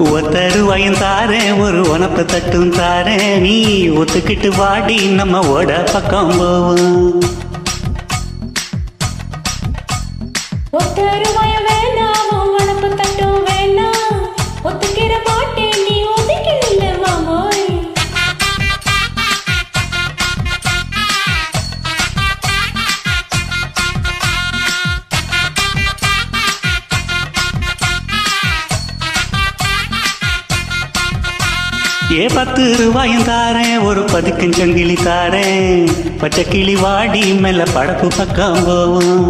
ஒத்தருவாயும் தாரேன் ஒரு உனப்பு தட்டும் தாரேன் நீ ஒத்துக்கிட்டு வாடி நம்ம ஓட பக்கம் போவோம். ஒத்தருவாய வேணாம் உனப்பு தட்டும் வேணாம் ஒத்துக்கிற மாட்டேன் நீ ஒதுக்கி நில்ல மாமோய். ஏ 10 ரூபாயும் தாரேன் ஒரு பதிக்கும் சங்கிலி தாரேன் பச்சை கிளி வாடி மேல படப்பு பக்கம் போவோம்.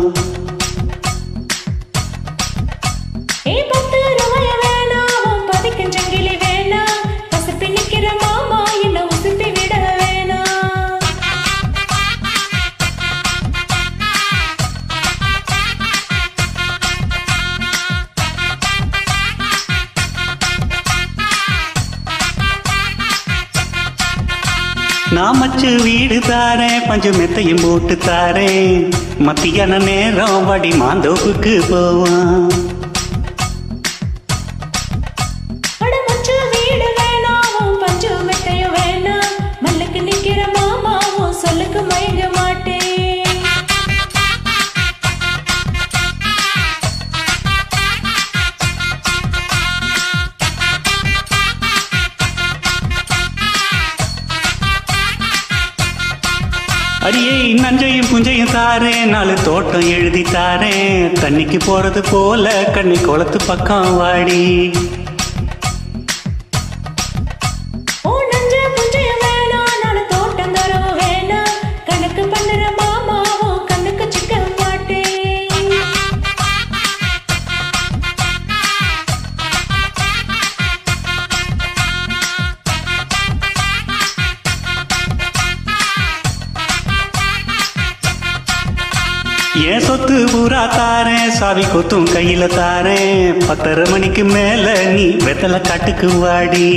ஏ 10 ரூபாய வேணாம் பதிக்கும் சங்கிலி வேணாம் பசுப்பி நிக்கிற மாமா என்ன உசுப்பி விட வேணாம். நான் மச்சு வீடு தாரேன் பஞ்சு மெத்தையும் போட்டு தாரேன் மத்தியான நேரம் வடி மாந்தோப்புக்கு போவோம். அடமச்சு வீடு வேணாம் பஞ்சு மெத்தையும் வேணாம் மல்லுக்கு நிக்கிற மாமாவும் சொல்லுக்கு மயங்க மாட்டேன். அடியே நஞ்சையும் புஞ்சையும் தாரேன் 4 தோட்டம் எழுதி தாரேன் தண்ணிக்கு போறது போல கண்ணி குளத்து பக்கம் வாடி. ஓ நஞ்ச புஞ்சைய வேணாம் நாலு தோட்டம் தரவு வேணாம் கணக்கு பண்ணுற மாமாவும் கண்ணுக்கு சிக்க மாட்டேன். ஏன் சொத்து பூரா தாரேன் சாவி கொத்தும் கையில தாரேன் 10:30 மணிக்கு மேல நீ வெத்தலை காட்டுக்கு வாடி.